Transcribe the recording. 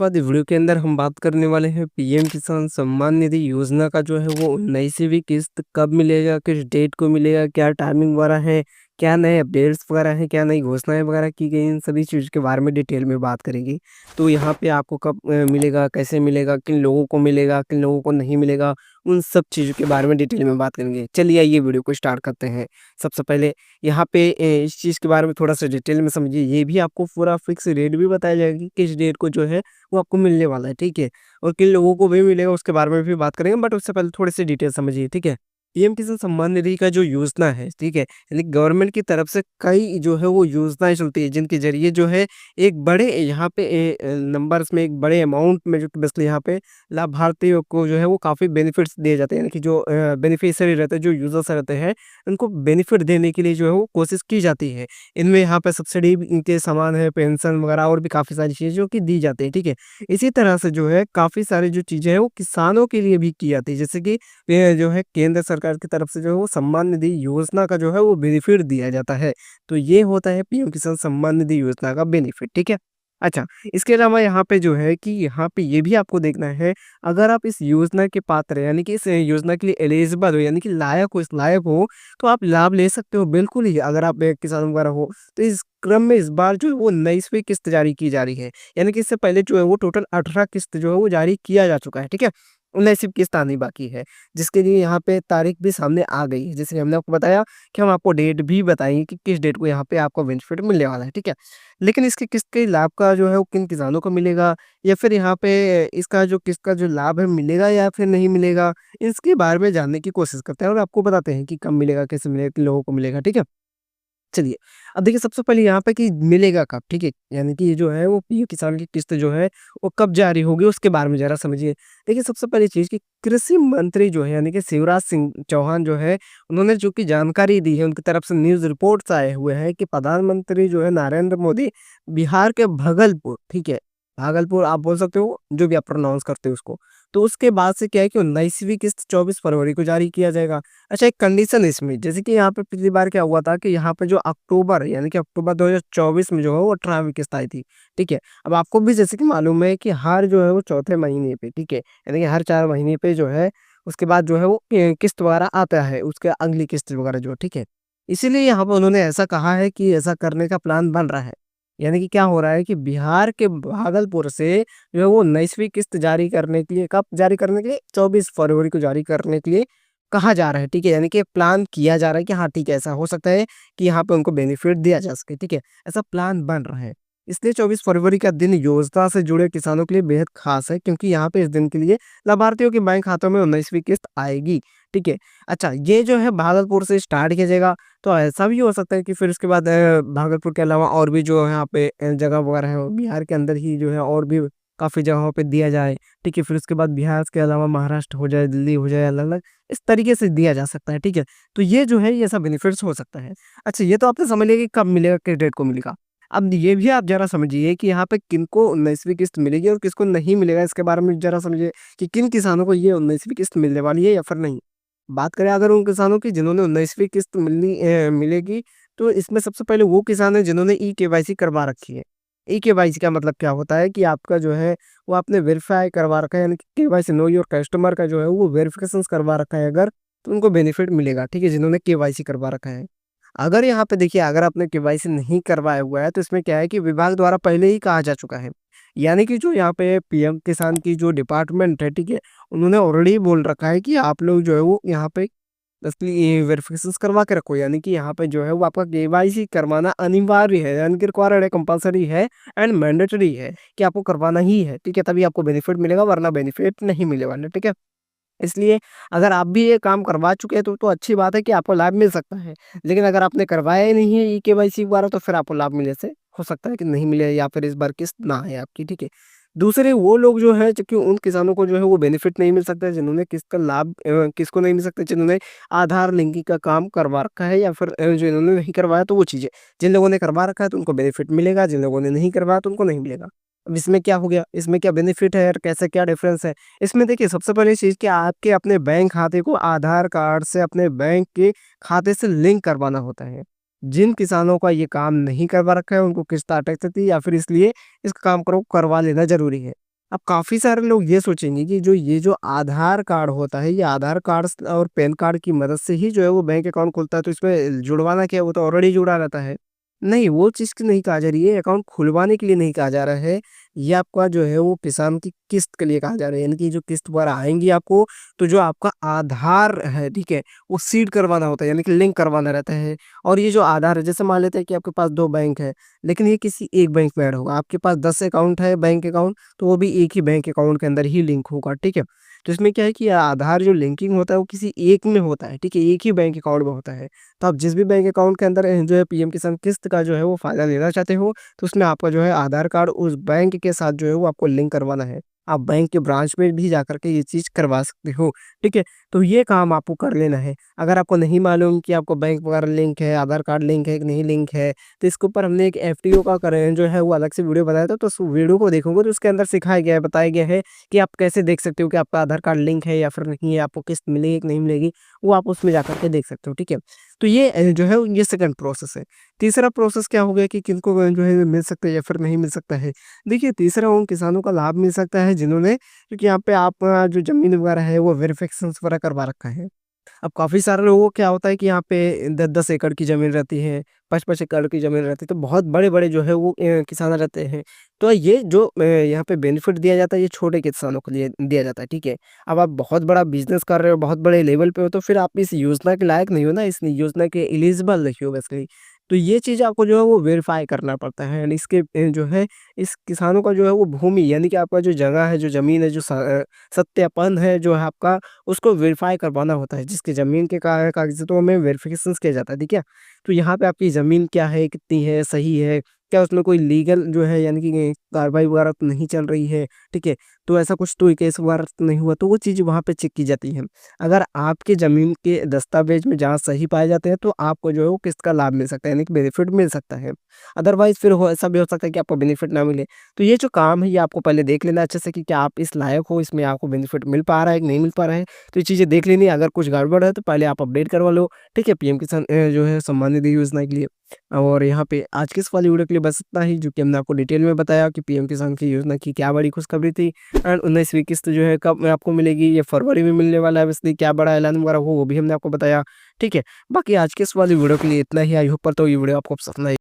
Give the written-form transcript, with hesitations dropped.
बाद वीडियो के अंदर हम बात करने वाले हैं पीएम किसान सम्मान निधि योजना का जो है वो 19वीं किस्त कब मिलेगा, किस डेट को मिलेगा, क्या टाइमिंग वगैरह है, क्या नए अपडेट्स वगैरह हैं, क्या नई घोषणाएँ वगैरह की गई, इन सभी चीज़ के बारे में डिटेल में बात करेंगे। तो यहाँ पे आपको कब मिलेगा, कैसे मिलेगा, किन लोगों को मिलेगा, किन लोगों को नहीं मिलेगा, उन सब चीज़ों के बारे में डिटेल में बात करेंगे। चलिए आइए वीडियो को स्टार्ट करते हैं। सबसे पहले यहाँ पे इस चीज़ के बारे में थोड़ा-सा डिटेल में समझिए, ये भी आपको पूरा फिक्स रेट भी बताया जाएगा कि किस डेट को जो है वो आपको मिलने वाला है, ठीक है? और किन लोगों को भी मिलेगा उसके बारे में भी बात करेंगे, बट उससे पहले थोड़ी-सी डिटेल समझिए, ठीक है? पीएम किसान सम्मान निधि का जो योजना है, ठीक है? यानी गवर्नमेंट की तरफ से कई जो है वो योजनाएँ चलती है, जिनके ज़रिए जो है एक बड़े यहाँ पे नंबर्स में एक बड़े अमाउंट में जो कि बेसिकली यहाँ पे लाभार्थियों को जो है वो काफ़ी बेनिफिट्स दिए जाते हैं, यानी कि जो बेनिफिशियरी रहते हैं, जो यूज़र्स रहते हैं, उनको बेनिफिट देने के लिए जो है वो कोशिश की जाती है। इनमें यहाँ पे सब्सिडी भी इनके समान है, पेंशन वगैरह और भी काफ़ी सारी चीज़ें जो कि दी जाती है, ठीक है? इसी तरह से जो है काफ़ी सारी जो चीज़ें हैं वो किसानों के लिए भी की जाती है, जैसे कि जो है केंद्र सरकार की तरफ से जो है वो सम्मान निधि योजना का जो है वो बेनिफिट दिया जाता है। तो ये होता है पीएम किसान सम्मान निधि योजना का बेनिफिट, ठीक है? अच्छा, इसके अलावा यहाँ पे जो है कि यहाँ पे ये भी आपको देखना है, अगर आप इस योजना के पात्र हैं, यानी कि इस योजना के लिए एलिजिबल हो, यानी कि इस लायक हो, तो आप लाभ ले सकते हो बिल्कुल ही, अगर आप एक किसान वगैरह हो। तो इस क्रम में इस बार जो है वो 19वीं किस्त जारी की जा रही है, यानी कि इससे पहले जो है वो टोटल 18 किस्त जो है वो जारी किया जा चुका है, ठीक है? 19वीं किस्त आनी बाकी है, जिसके लिए यहाँ पे तारीख भी सामने आ गई है। जैसे हमने आपको बताया कि हम आपको डेट भी बताएँगे कि किस डेट को यहाँ पे आपको बेनिफिट मिलने वाला है, ठीक है? लेकिन इसकी किस्त के लाभ का जो है वो किन किसानों को मिलेगा, या फिर यहाँ पे इसका जो किस्त का जो लाभ है मिलेगा या फिर नहीं मिलेगा, इसके बारे में जानने की कोशिश करते हैं और आपको बताते हैं कि कब मिलेगा, कैसे मिलेगा, किन लोगों को मिलेगा, ठीक है? चलिए, अब देखिए सबसे पहले यहाँ पे कि मिलेगा कब, ठीक है? यानी कि ये जो है वो पीएम किसान की किस्त जो है वो कब जारी होगी उसके बारे में ज़रा समझिए। देखिए सबसे पहली चीज़ कि कृषि मंत्री जो है यानी कि शिवराज सिंह चौहान जो है, उन्होंने जो कि जानकारी दी है, उनकी तरफ से न्यूज़ रिपोर्ट्स आए हुए हैं कि प्रधानमंत्री जो है नरेंद्र मोदी बिहार के भागलपुर, ठीक है? भागलपुर आप बोल सकते हो, जो भी आप प्रोनाउंस करते हो उसको। तो उसके बाद से क्या है कि 19वीं किस्त 24 फरवरी को जारी किया जाएगा। अच्छा, एक कंडीशन इसमें, जैसे कि यहाँ पे पिछली बार क्या हुआ था कि यहाँ पे जो अक्टूबर यानी कि अक्टूबर 2024 में जो है वो 18वीं किस्त आई थी, ठीक है? अब आपको भी जैसे कि मालूम है कि हर जो है वो चौथे महीने पे, ठीक है? यानी कि हर 4 महीने पे जो है उसके बाद जो है वो किस्त वगैरह आता है, उसके अगली किस्त वगैरह जो, ठीक है? इसीलिए यहाँ पे उन्होंने ऐसा कहा है कि ऐसा करने का प्लान बन रहा है। यानी कि क्या हो रहा है कि बिहार के भागलपुर से जो है वो 19वीं किस्त जारी करने के लिए, कब जारी करने के लिए? 24 फरवरी को जारी करने के लिए कहा जा रहा है, ठीक है? यानी कि प्लान किया जा रहा है कि हाँ, ठीक है, ऐसा हो सकता है कि यहाँ पे उनको बेनिफिट दिया जा सके, ठीक है? ऐसा प्लान बन रहा है। इसलिए 24 फरवरी का दिन योजना से जुड़े किसानों के लिए बेहद खास है, क्योंकि यहाँ पे इस दिन के लिए लाभार्थियों के बैंक खातों में 19वीं किस्त आएगी, ठीक है? अच्छा, ये जो है भागलपुर से स्टार्ट किया जाएगा, तो ऐसा भी हो सकता है कि फिर उसके बाद भागलपुर के अलावा और भी जो है यहाँ पे जगह वगैरह है, बिहार के अंदर ही जो है और भी काफ़ी जगहों पे दिया जाए, ठीक है? फिर उसके बाद बिहार के अलावा महाराष्ट्र हो जाए, दिल्ली हो जाए, अलग-अलग इस तरीके से दिया जा सकता है, ठीक है? तो ये जो है ये ऐसा बेनिफिट्स हो सकता है। अच्छा, ये तो आपने समझ लिया कि कब मिलेगा, किस डेट को मिलेगा। अब ये भी आप ज़रा समझिए कि यहाँ पे किनको 19वीं किस्त मिलेगी और किसको नहीं मिलेगा, इसके बारे में ज़रा समझिए कि किन किसानों को ये 19वीं किस्त मिलने वाली है या फिर नहीं। बात करें अगर उन किसानों की जिन्होंने 19वीं किस्त मिलेगी, तो इसमें सबसे पहले वो किसान हैं जिन्होंने ई-केवाईसी करवा रखी है। ई-केवाईसी का मतलब क्या होता है कि आपका जो है वो आपने वेरीफ़ाई करवा रखा है, यानी कि केवाईसी नो योर कस्टमर का जो है वो वेरिफ़िकेशंस करवा रखा है अगर, तो उनको बेनिफिट मिलेगा, ठीक है? जिन्होंने केवाईसी करवा रखा है। अगर यहाँ पे देखिए, अगर आपने केवाईसी नहीं करवाया हुआ है, तो इसमें क्या है कि विभाग द्वारा पहले ही कहा जा चुका है। यानी कि जो यहाँ पे पीएम किसान की जो डिपार्टमेंट है, ठीक है? उन्होंने ऑलरेडी बोल रखा है कि आप लोग जो है वो यहाँ पे असली वेरिफिकेशंस करवा के रखो, यानी कि यहाँ पे जो है वो आपका केवाईसी करवाना अनिवार्य है, यानी कि रिक्वायर्ड है, कंपल्सरी है एंड मैंडेटरी है कि आपको करवाना ही है, ठीक है? तभी आपको बेनिफिट मिलेगा, वरना बेनिफिट नहीं मिलने वाला, ठीक है? इसलिए अगर आप भी ये काम करवा चुके हैं तो अच्छी बात है कि आपको लाभ मिल सकता है। लेकिन अगर आपने करवाया ही नहीं है ई-केवाईसी वगैरह, तो फिर आपको लाभ मिलने से हो सकता है कि नहीं मिले या फिर इस बार किस्त ना आए आपकी, ठीक है। दूसरे वो लोग जो हैं, चूँकि उन किसानों को जो है वो बेनिफिट नहीं मिल सकता है जिन्होंने किस्त का लाभ, किसको नहीं मिल सकता, जिन्होंने आधार लिंकिंग का काम करवा रखा है या फिर जो इन्होंने नहीं करवाया, तो वो चीज़ें। जिन लोगों ने करवा रखा है तो उनको बेनिफिट मिलेगा, जिन लोगों ने नहीं करवाया तो उनको नहीं मिलेगा। अब इसमें क्या हो गया? इसमें क्या बेनिफिट है और कैसे क्या डिफ़रेंस है? इसमें देखिए सबसे पहली चीज़ कि आपके अपने बैंक खाते को आधार कार्ड से अपने बैंक के खाते से लिंक करवाना होता है। जिन किसानों का ये काम नहीं करवा रखा है उनको किस्त अटक सकती है, या फिर इसलिए इस काम को करवा लेना ज़रूरी है। अब काफ़ी सारे लोग ये सोचेंगे कि जो ये जो आधार कार्ड होता है, ये आधार कार्ड और पैन कार्ड की मदद से ही जो है वो बैंक अकाउंट खुलता है, तो इसमें जुड़वाना क्या है, वो तो ऑलरेडी जुड़ा रहता है। नहीं, वो चीज़ की नहीं कहा जा रही है, अकाउंट खुलवाने के लिए नहीं कहा जा रहा है, ये आपका जो है वो किसान की किस्त के लिए कहा जा रहा है, यानी कि जो किस्त वगैरह आएँगी आपको, तो जो आपका आधार है, ठीक है, वो सीड करवाना होता है, यानी कि लिंक करवाना रहता है। और ये जो आधार है, जैसे मान लेते हैं कि आपके पास 2 बैंक है, लेकिन ये किसी एक बैंक में ऐड होगा, आपके पास 10 अकाउंट है बैंक अकाउंट, तो वो भी एक ही बैंक अकाउंट के अंदर ही लिंक होगा, ठीक है? तो इसमें क्या है कि आधार जो लिंकिंग होता है वो किसी एक में होता है, ठीक है? एक ही बैंक अकाउंट में होता है। तो आप जिस भी बैंक अकाउंट के अंदर जो है पीएम किसान किस्त का जो है वो फ़ायदा लेना चाहते हो, तो उसमें आपका जो है आधार कार्ड उस बैंक के साथ जो है वो आपको लिंक करवाना है। आप बैंक के ब्रांच में भी जाकर के ये चीज़ करवा सकते हो, ठीक है? तो ये काम आपको कर लेना है। अगर आपको नहीं मालूम कि आपको बैंक वगैरह लिंक है, आधार कार्ड लिंक है कि नहीं लिंक है, तो इसके ऊपर हमने एक एफटीओ का करें जो है वो अलग से वीडियो बनाया था, तो उस वीडियो को देखोगे तो उसके अंदर सिखाया गया है, बताया गया है कि आप कैसे देख सकते हो कि आपका आधार कार्ड लिंक है या फिर नहीं है, आपको किस्त मिलेगी कि नहीं मिलेगी, वो आप उसमें जाकर के देख सकते हो, ठीक है? तो ये जो है ये सेकंड प्रोसेस है। तीसरा प्रोसेस क्या हो गया कि किनको जो है मिल सकता है या फिर नहीं मिल सकता है। देखिए तीसरा उन किसानों का लाभ मिल सकता है जिन्होंने, क्योंकि यहाँ पे आप जो ज़मीन वगैरह है वो वेरिफिकेशंस वगैरह करवा रखा है। अब काफ़ी सारे लोगों को क्या होता है कि यहाँ पे 10-10 एकड़ की ज़मीन रहती है, 5-5 एकड़ की ज़मीन रहती है, तो बहुत बड़े-बड़े जो है वो किसान रहते हैं। तो ये जो यहाँ पे बेनिफिट दिया जाता है, ये छोटे किसानों के लिए दिया जाता है, ठीक है? अब आप बहुत बड़ा बिज़नेस कर रहे हो, बहुत बड़े लेवल पे हो, तो फिर आप इस योजना के लायक नहीं हो ना, इस योजना के एलिजिबल नहीं हो बेसिकली। तो ये चीज़ आपको जो है वो वेरीफ़ाई करना पड़ता है एंड इसके जो है इस किसानों का जो है वो भूमि यानी कि आपका जो जगह है, जो ज़मीन है, जो सत्यापन है जो है आपका, उसको वेरीफ़ाई करवाना होता है, जिसकी ज़मीन के कागज़ातों में वेरिफ़िकेशंस किया जाता है, ठीक है? तो यहाँ पे आपकी ज़मीन क्या है, कितनी है, सही है, क्या उसमें कोई लीगल जो है यानी कि कार्रवाई वगैरह तो नहीं चल रही है, ठीक है? तो ऐसा कुछ तो केस वगैरह तो नहीं हुआ, तो वो चीज़ वहाँ पे चेक की जाती है। अगर आपकी ज़मीन के दस्तावेज़ में जहाँ सही पाए जाते हैं, तो आपको जो है वो किस्त का लाभ मिल सकता है, यानी कि बेनिफिट मिल सकता है। अदरवाइज़ फिर हो ऐसा भी हो सकता है कि आपको बेनिफिट ना मिले। तो ये जो काम है, ये आपको पहले देख लेना अच्छे से कि क्या आप इस लायक हो, इसमें आपको बेनिफिट मिल पा रहा है कि नहीं मिल पा रहा है। तो ये चीज़ें देख लेनी है, अगर कुछ गड़बड़ है, तो पहले आप अपडेट करवा लो, ठीक है? पीएम किसान जो है सम्मान निधि योजना के लिए। और यहाँ पे आज की इस वाली वीडियो के लिए बस इतना ही, जो कि हमने आपको डिटेल में बताया कि पीएम किसान की योजना की क्या बड़ी खुशखबरी थी एंड 19वीं किस्त जो है कब आपको मिलेगी, ये फरवरी में मिलने वाला है, वैसे क्या बड़ा ऐलान वगैरह हो वो भी हमने आपको बताया, ठीक है? बाकी आज के इस वाली वीडियो के लिए इतना ही, आई होप करता हूँ ये वीडियो आपको पसंद आई।